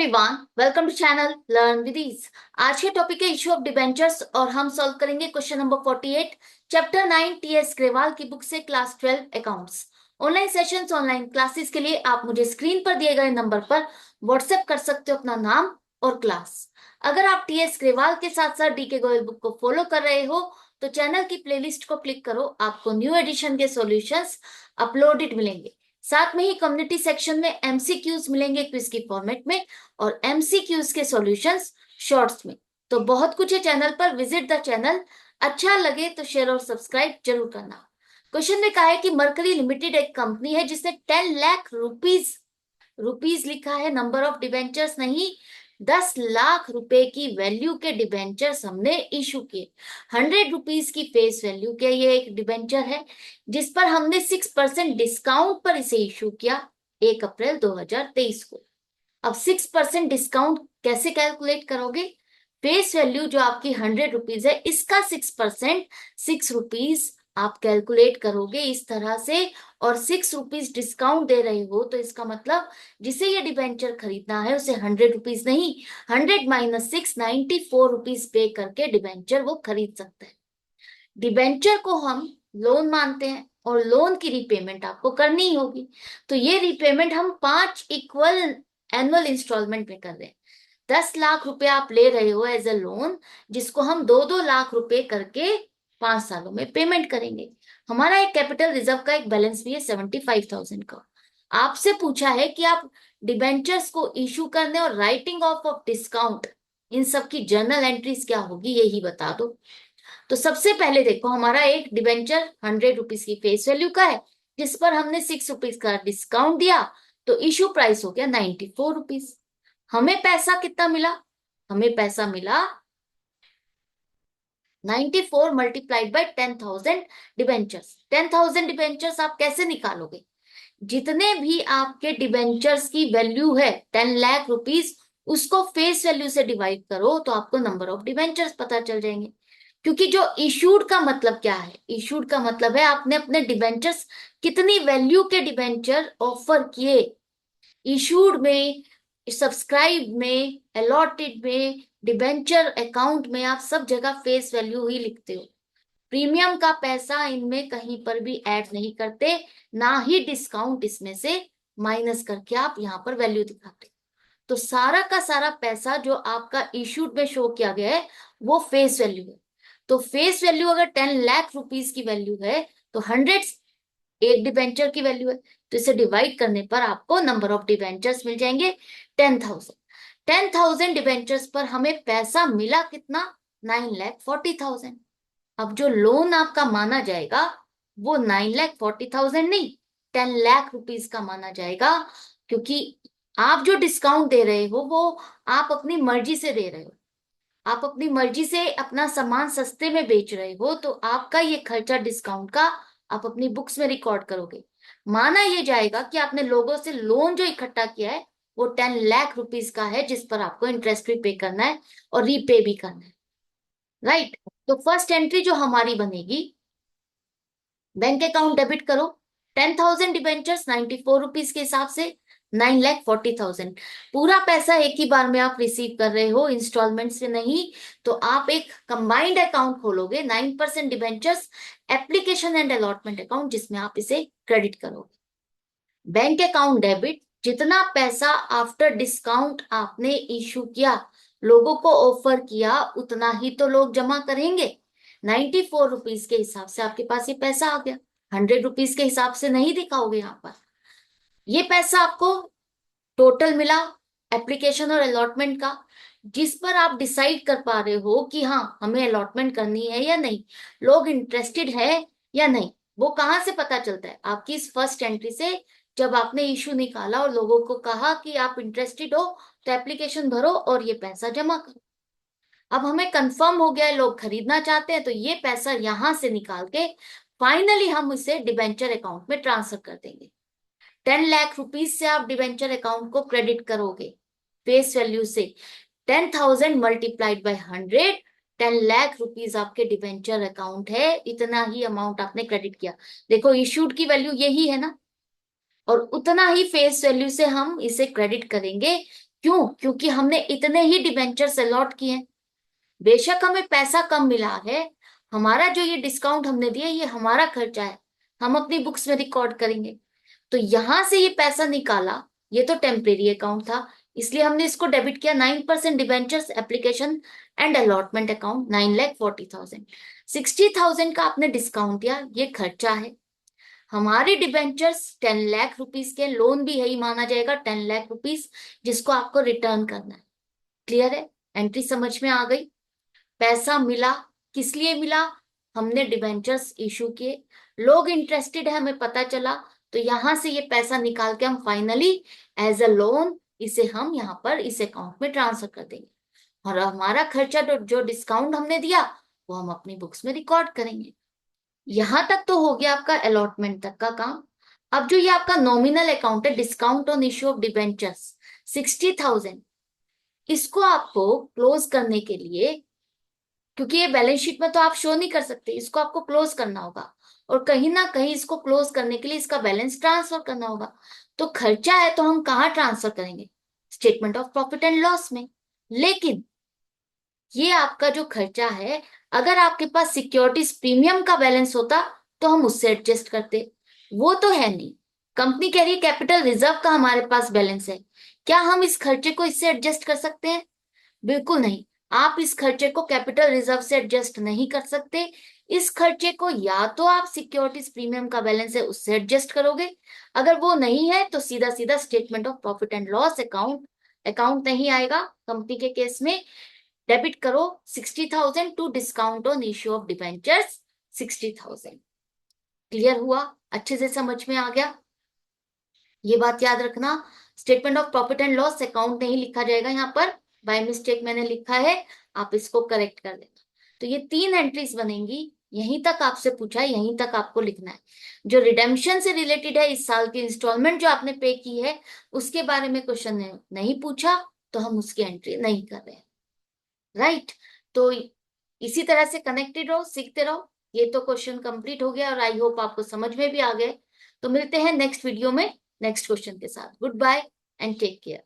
Everyone, welcome to channel learn with ease. आज के topic है इशू ऑफ डिबेंचर्स और हम सॉल्व करेंगे question number 48 chapter 9 TS Grewal की बुक से class 12 accounts. Online sessions online classes के लिए आप मुझे स्क्रीन पर दिए गए नंबर पर व्हाट्सएप कर सकते हो अपना नाम और क्लास। अगर आप टीएस ग्रेवाल के साथ साथ डी के गोयल बुक को फॉलो कर रहे हो तो चैनल की प्लेलिस्ट को क्लिक करो, आपको न्यू एडिशन के सॉल्यूशंस अपलोडेड मिलेंगे। साथ में ही कम्युनिटी सेक्शन में एमसीक्यूज मिलेंगे क्विज की फॉर्मेट में और एमसीक्यूज के सॉल्यूशंस शॉर्ट्स में। तो बहुत कुछ है चैनल पर, विजिट द चैनल। अच्छा लगे तो शेयर और सब्सक्राइब जरूर करना। क्वेश्चन में कहा है कि मरकरी लिमिटेड एक कंपनी है जिसने 10 लाख रुपीज लिखा है, नंबर ऑफ डिबेंचर्स नहीं, 10 लाख रुपए की वैल्यू के डिबेंचर्स हमने इशू किए। 100 रुपीज की फेस वैल्यू के ये एक डिबेंचर है जिस पर हमने 6% डिस्काउंट पर इसे इशू किया 1 अप्रैल 2023 को। अब 6% डिस्काउंट कैसे कैलकुलेट करोगे? फेस वैल्यू जो आपकी 100 रुपीज है, इसका 6% 6 रुपीज आप कैलकुलेट करोगे इस तरह से, और 6 रुपीज डिस्काउंट दे रहे हो तो इसका मतलब जिसे ये डिबेंचर खरीदना है उसे 100 रुपीज नहीं, 100 माइनस 6 94 रुपीज पे करके डिबेंचर वो खरीद सकता है। डिबेंचर को हम लोन मानते हैं और लोन की रीपेमेंट आपको करनी ही होगी, तो ये रीपेमेंट हम 5 इक्वल एनुअल इंस्टॉलमेंट में कर रहे हैं। 10 लाख रुपए आप ले रहे हो एज अ लोन, जिसको हम 2-2 लाख रुपए करके 5 सालों में पेमेंट करेंगे। हमारा एक कैपिटल रिजर्व का एक बैलेंस भी है 75,000 का। आपसे पूछा है कि आप डिबेंचर्स को इशू करने और राइटिंग ऑफ डिस्काउंट, इन सब की जर्नल एंट्रीज क्या होगी यही बता दो। तो सबसे पहले देखो, हमारा एक डिबेंचर 100 रुपीज की फेस वैल्यू का है जिस पर हमने 6 रुपीज का डिस्काउंट दिया, तो इशू प्राइस हो गया 94 रुपीज। हमें पैसा कितना मिला? हमें पैसा मिला 94 मल्टीप्लाइड बाय 10,000 डिबेंचर्स। 10,000 डिबेंचर्स आप कैसे निकालोगे? जितने भी आपके डिबेंचर्स की वैल्यू है 10 लाख रुपीज, उसको फेस वैल्यू से डिवाइड करो तो आपको नंबर ऑफ डिबेंचर्स पता चल जाएंगे। क्योंकि जो इशूड का मतलब क्या है? इशूड का मतलब है आपने अपने डिबेंचर्स कितनी वैल्यू के डिबेंचर ऑफर किए। इशूड में, सब्सक्राइब में, अलॉटेड में, डिबेंचर अकाउंट में आप सब जगह फेस वैल्यू ही लिखते हो। प्रीमियम का पैसा इनमें कहीं पर भी ऐड नहीं करते, ना ही डिस्काउंट इसमें से माइनस करके आप यहाँ पर वैल्यू दिखाते। तो सारा का सारा पैसा जो आपका इशूड में शो किया गया है वो फेस वैल्यू है। तो फेस वैल्यू अगर 10 लाख रुपीज की वैल्यू है तो 100 एक डिबेंचर की वैल्यू है, तो इसे डिवाइड करने पर आपको नंबर ऑफ डिबेंचर्स मिल जाएंगे 10,000। 10,000 डिबेंचर्स पर हमें पैसा मिला कितना? 9,40,000। अब जो लोन आपका माना जाएगा वो 9,40,000 नहीं, 10 लाख रुपीज का माना जाएगा। क्योंकि आप जो डिस्काउंट दे रहे हो वो आप अपनी मर्जी से दे रहे हो, आप अपनी मर्जी से अपना सामान सस्ते में बेच रहे हो, तो आपका ये खर्चा डिस्काउंट का आप अपनी बुक्स में रिकॉर्ड करोगे। माना ये जाएगा कि आपने लोगों से लोन जो इकट्ठा किया है वो 10 लाख रुपीज का है जिस पर आपको इंटरेस्ट भी पे करना है और रीपे भी करना है, राइट। तो फर्स्ट एंट्री जो हमारी बनेगी, बैंक अकाउंट डेबिट करो, 10,000 डिबेंचर्स 94 रुपीज के हिसाब से 9,40,000। पूरा पैसा एक ही बार में आप रिसीव कर रहे हो, इंस्टॉलमेंट से नहीं। तो आप एक कंबाइंड अकाउंट खोलोगे, 9% debentures application and allotment account, जिसमें आप इसे क्रेडिट करोगे। बैंक अकाउंट डेबिट, जितना पैसा आफ्टर डिस्काउंट आपने इशू किया, लोगों को ऑफर किया, उतना ही तो लोग जमा करेंगे। 94 रुपीज के हिसाब से आपके पास ये पैसा आ गया, 100 रुपीज के हिसाब से नहीं दिखाओगे यहाँ पर। ये पैसा आपको टोटल मिला एप्लीकेशन और अलॉटमेंट का, जिस पर आप डिसाइड कर पा रहे हो कि हाँ हमें अलॉटमेंट करनी है या नहीं, लोग इंटरेस्टेड है या नहीं। वो कहाँ से पता चलता है? आपकी इस फर्स्ट एंट्री से। जब आपने इशू निकाला और लोगों को कहा कि आप इंटरेस्टेड हो तो एप्लीकेशन भरो और ये पैसा जमा करो। अब हमें कंफर्म हो गया है लोग खरीदना चाहते हैं, तो ये पैसा यहां से निकाल के फाइनली हम इसे डिबेंचर अकाउंट में ट्रांसफर कर देंगे। 10 लाख रुपीज से आप डिबेंचर अकाउंट को क्रेडिट करोगे फेस वैल्यू से। 10,000 मल्टीप्लाइड बाय 100, 10 लाख रुपीज आपके डिबेंचर अकाउंट है, इतना ही अमाउंट आपने क्रेडिट किया। देखो इशूड की वैल्यू यही है ना, और उतना ही फेस वैल्यू से हम इसे क्रेडिट करेंगे क्यों? क्योंकि हमने इतने ही डिबेंचर्स अलॉट किए हैं। बेशक हमें पैसा कम मिला है, हमारा जो ये डिस्काउंट हमने दिया ये हमारा खर्चा है, हम अपनी बुक्स में रिकॉर्ड करेंगे। तो यहां से ये पैसा निकाला, ये तो टेम्परेरी अकाउंट था, इसलिए हमने इसको डेबिट किया 9% debentures application and allotment account 9,40,000। 60,000 का आपने डिस्काउंट दिया, ये खर्चा है। हमारे डिबेंचर्स 10 लाख रुपीस के, लोन भी यही माना जाएगा 10 लाख रुपीस, जिसको आपको रिटर्न करना है। क्लियर है? एंट्री समझ में आ गई? पैसा मिला, किस लिए मिला? हमने डिबेंचर्स इशू किए, लोग इंटरेस्टेड है, हमें पता चला, तो यहां से ये पैसा निकाल के हम फाइनली एज अ लोन इसे हम यहाँ पर इस अकाउंट में ट्रांसफर कर देंगे। और हमारा खर्चा जो डिस्काउंट हमने दिया वो हम अपनी बुक्स में रिकॉर्ड करेंगे। यहां तक तो हो गया आपका अलॉटमेंट तक का काम। अब जो ये आपका नॉमिनल अकाउंट है, discount on issue of debentures 60,000, इसको आपको क्लोज करने के लिए, क्योंकि ये बैलेंस शीट में तो आप शो नहीं कर सकते, इसको आपको क्लोज करना होगा, और कहीं ना कहीं इसको क्लोज करने के लिए इसका बैलेंस ट्रांसफर करना होगा। तो खर्चा है तो हम कहाँ ट्रांसफर करेंगे? Statement of profit and loss में। लेकिन ये आपका जो खर्चा है, अगर आपके पास सिक्योरिटीज प्रीमियम का बैलेंस होता तो हम उससे एडजस्ट करते, वो तो है नहीं। कंपनी कह रही है कैपिटल रिजर्व का हमारे पास बैलेंस है, क्या हम इस खर्चे को इससे एडजस्ट कर सकते हैं? बिल्कुल नहीं। आप इस खर्चे को कैपिटल रिजर्व से एडजस्ट नहीं कर सकते। इस खर्चे को या तो आप सिक्योरिटीज प्रीमियम का बैलेंस है उससे एडजस्ट करोगे, अगर वो नहीं है तो सीधा सीधा statement of profit and loss account, account नहीं आएगा कंपनी के केस में। डेबिट करो 60,000 to discount on issue of debentures 60,000। Clear हुआ? अच्छे से समझ में आ गया? ये बात याद रखना, statement of profit and loss account नहीं लिखा जाएगा यहाँ पर, बाय मिस्टेक मैंने लिखा है, आप इसको करेक्ट कर देना। तो ये 3 एंट्रीज बनेंगी, यहीं तक आपसे पूछा है, यहीं तक आपको लिखना है। जो रिडेम्पशन से रिलेटेड है, इस साल की इंस्टॉलमेंट जो आपने पे की है उसके बारे में क्वेश्चन नहीं पूछा, तो हम उसकी एंट्री नहीं कर रहे हैं। राइट? तो इसी तरह से कनेक्टेड रहो, सीखते रहो। ये तो क्वेश्चन कंप्लीट हो गया और आई होप आपको समझ में भी आ गए। तो मिलते हैं नेक्स्ट वीडियो में नेक्स्ट क्वेश्चन के साथ। Goodbye and take care.